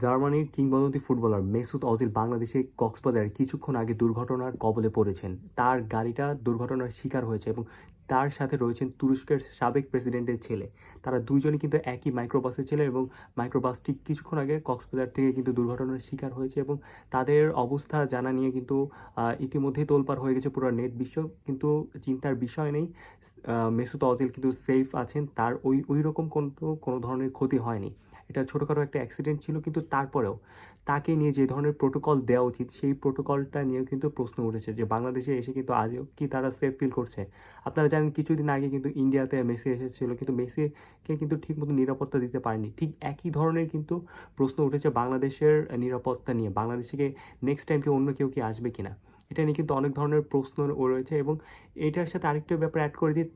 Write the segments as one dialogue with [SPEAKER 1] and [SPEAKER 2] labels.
[SPEAKER 1] জার্মানির কিংবদন্তি footballer Mesut অজিল বাংলাদেশে কক্সবাজারে কিছুক্ষণ আগে দুর্ঘটনার কবলে পড়েছেন। তার গাড়িটা দুর্ঘটনার শিকার হয়েছে এবং তার সাথে রয়েছেন তুরস্কের সাবেক প্রেসিডেন্টের ছেলে। তারা দুইজনই কিন্তু একই মাইক্রোবাসে ছিলেন এবং মাইক্রোবাসটি কিছুক্ষণ আগে কক্সবাজার থেকে কিন্তু দুর্ঘটনার শিকার হয়েছে এবং তাদের অবস্থা জানা নিয়ে কিন্তু ইতিমধ্যেই তোলপাড় হয়ে গেছে পুরো নেট বিশ্ব। কিন্তু চিন্তার বিষয় নেই, মেসুত অজিল কিন্তু সেফ আছেন, তার ওই রকম কোনো ধরনের ক্ষতি হয়নি। এটা ছোটোখাটো একটা অ্যাক্সিডেন্ট ছিল, কিন্তু তারপরেও তাকে নিয়ে যে ধরনের প্রোটোকল দেওয়া উচিত সেই প্রোটোকলটা নিয়েও কিন্তু প্রশ্ন উঠেছে যে বাংলাদেশে এসে কিন্তু আজও কি তারা সেফ ফিল করছে। আপনারা জানেন কিছুদিন আগে কিন্তু ইন্ডিয়াতে মেসি এসেছিল, কিন্তু মেসিকে কিন্তু ঠিকমতো নিরাপত্তা দিতে পারেনি। ঠিক একই ধরনের কিন্তু প্রশ্ন উঠেছে বাংলাদেশের নিরাপত্তা নিয়ে। বাংলাদেশে নেক্সট টাইম কি অন্য কেউ কি আসবে কিনা, এটা নিয়ে কিন্তু অনেক ধরনের প্রশ্ন রয়েছে। এবং এটার সাথে আরেকটা ব্যাপার অ্যাড করে দিই,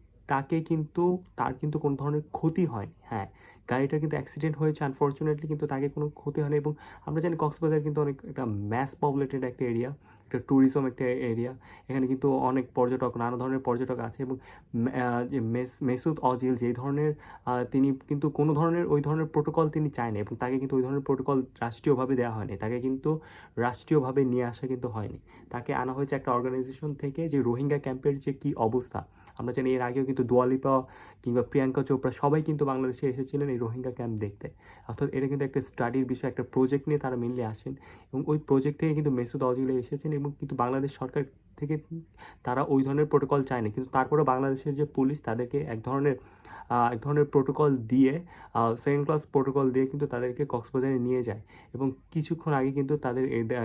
[SPEAKER 1] তার কিন্তু কোনো ধরনের ক্ষতি হয়নি। হ্যাঁ, গাড়িটা কিন্তু অ্যাক্সিডেন্ট হয়েছে আনফর্চুনেটলি, কিন্তু তাকে কোনো ক্ষতি হয়নি। এবং আমরা জানি কক্সবাজার কিন্তু অনেক একটা ম্যাস পপুলেটেড একটা এরিয়া, একটা ট্যুরিজম একটা এরিয়া। এখানে কিন্তু অনেক পর্যটক, নানা ধরনের পর্যটক আছে। এবং যে মেসুত অজিল যেই ধরনের তিনি কিন্তু কোনো ধরনের ওই ধরনের প্রোটোকল তিনি চায়নি এবং তাকে কিন্তু ওই ধরনের প্রোটোকল রাষ্ট্রীয়ভাবে দেওয়া হয়নি। তাকে কিন্তু রাষ্ট্রীয়ভাবে নিয়ে আসা কিন্তু হয়নি। তাকে আনা হয়েছে একটা অর্গানাইজেশন থেকে। যে রোহিঙ্গা ক্যাম্পের যে কী অবস্থা, আমরা জানি এর আগেও কিন্তু দোয়া লিপা কিংবা প্রিয়াঙ্কা চোপড়া সবাই কিন্তু বাংলাদেশে এসেছিলেন এই রোহিঙ্গা ক্যাম্প দেখতে। অর্থাৎ এটা কিন্তু একটা স্টাডির বিষয়, একটা প্রজেক্ট নিয়ে তারা মেনলি আসেন এবং ওই প্রজেক্ট থেকে কিন্তু মেসুদ অজিলে এসেছেন। এবং কিন্তু বাংলাদেশ সরকার থেকে তারা ওই ধরনের প্রোটোকল চায়নি, কিন্তু তারপরেও বাংলাদেশের যে পুলিশ তাদেরকে এক ধরনের প্রোটোকল দিয়ে, সেকেন্ড ক্লাস প্রোটোকল দিয়ে কিন্তু তাদেরকে কক্সবাজারে নিয়ে যায়। এবং কিছুক্ষণ আগে কিন্তু তাদের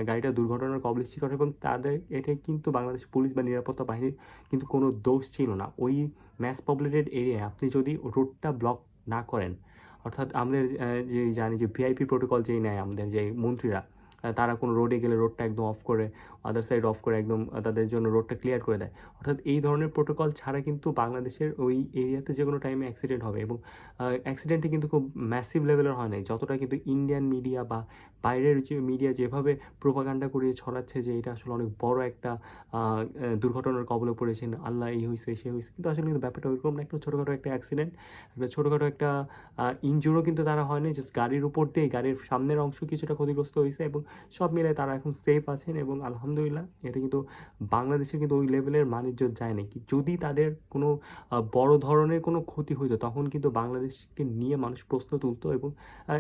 [SPEAKER 1] গাড়িটা দুর্ঘটনার কবলে শিকার হয় এবং তাদের এটা কিন্তু বাংলাদেশ পুলিশ বা নিরাপত্তা বাহিনীর কিন্তু কোনো দোষ ছিল না। ওই ম্যাস পপুলেটেড এরিয়ায় আপনি যদি রোডটা ব্লক না করেন, অর্থাৎ আমাদের যে জানি যে ভিআইপি প্রোটোকল যেই নেয় আমাদের যে মন্ত্রীরা, তারা কোনো রোডে গেলে রোডটা একদম অফ করে, আদার সাইড অফ করে একদম তাদের জন্য রোডটা ক্লিয়ার করে দেয়। অর্থাৎ এই ধরনের প্রোটোকল ছাড়া কিন্তু বাংলাদেশের ওই এরিয়াতে যে কোনো টাইমে অ্যাক্সিডেন্ট হবে। এবং অ্যাক্সিডেন্টটি কিন্তু খুব ম্যাসিভ লেভেলের হয় নাই, যতটা কিন্তু ইন্ডিয়ান মিডিয়া বা বাইরের যে মিডিয়া যেভাবে প্রোপাগান্ডা করিয়ে ছড়াচ্ছে যে এটা আসলে অনেক বড় একটা দুর্ঘটনার কবলে পড়েছেন, আল্লাহ এই হয়েছে সে হয়েছে। কিন্তু আসলে কিন্তু ব্যাপারটা ওইরকম না, একটা ছোটোখাটো একটা অ্যাক্সিডেন্ট, একটা ছোটোখাটো একটা ইনজুরও কিন্তু তারা হয়নি, জাস্ট গাড়ির উপর দিয়ে গাড়ির সামনের অংশ কিছুটা ক্ষতিগ্রস্ত হয়েছে। এবং সব মিলে তারা এখন সেফ আছেন এবং আলহামদুলিল্লাহ। এটা কিন্তু বাংলাদেশে কিন্তু ওই লেভেলের মান-ইজ্জত যায় নাকি। যদি তাদের কোনো বড় ধরনের কোনো ক্ষতি হইতো তখন কিন্তু বাংলাদেশকে নিয়ে মানুষ প্রশ্ন তুলতো এবং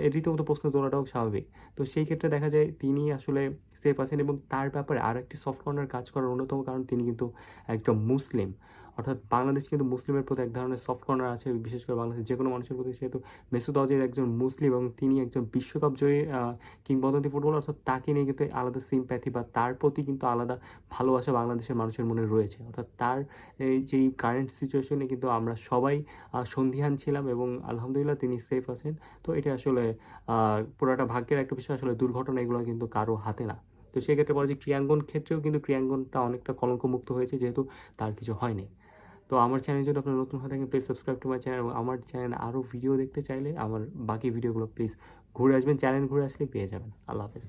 [SPEAKER 1] এর রীতিমতো প্রশ্ন তোলাটাও স্বাভাবিক। তো সেই ক্ষেত্রে দেখা যায় তিনি আসলে সেফ আছেন। এবং তার ব্যাপারে আর একটি সফট কর্নার কাজ করার অন্যতম কারণ তিনি কিন্তু একজন মুসলিম। অর্থাৎ বাংলাদেশ কিন্তু মুসলিমের প্রতি এক ধরনের সফট কর্নার আছে, বিশেষ করে বাংলাদেশের যে কোনো মানুষের প্রতি। সেহেতু মেসুত অজিল একজন মুসলিম এবং তিনি একজন বিশ্বকাপ জয়ী কিংবদন্তি ফুটবলার, অর্থাৎ তাকে নিয়ে কিন্তু আলাদা সিম্প্যাথি বা তার প্রতি কিন্তু আলাদা ভালোবাসা বাংলাদেশের মানুষের মনে রয়েছে। অর্থাৎ তার এই যেই কারেন্ট সিচুয়েশনে কিন্তু আমরা সবাই সন্দিহান ছিলাম এবং আলহামদুলিল্লাহ তিনি সেফ আছেন। তো এটা আসলে পুরোটা ভাগ্যের একটা বিষয়। আসলে দুর্ঘটনা এগুলো কিন্তু কারো হাতে না। তো সেক্ষেত্রে বলা যায় ক্রিয়াঙ্গন ক্ষেত্রেও কিন্তু ক্রিয়াঙ্গনটা অনেকটা কলঙ্কমুক্ত হয়েছে, যেহেতু তার কিছু হয়নি। তো আমার চ্যানেল যদি আপনার নতুন হয়ে থাকেন, please subscribe to my channel. এবং আমার চ্যানেলে আরও ভিডিও দেখতে চাইলে আমার বাকি ভিডিওগুলো প্লিজ ঘুরে আসবেন, চ্যানেল ঘুরে আসলে পেয়ে যাবেন। আল্লাহ হাফেজ।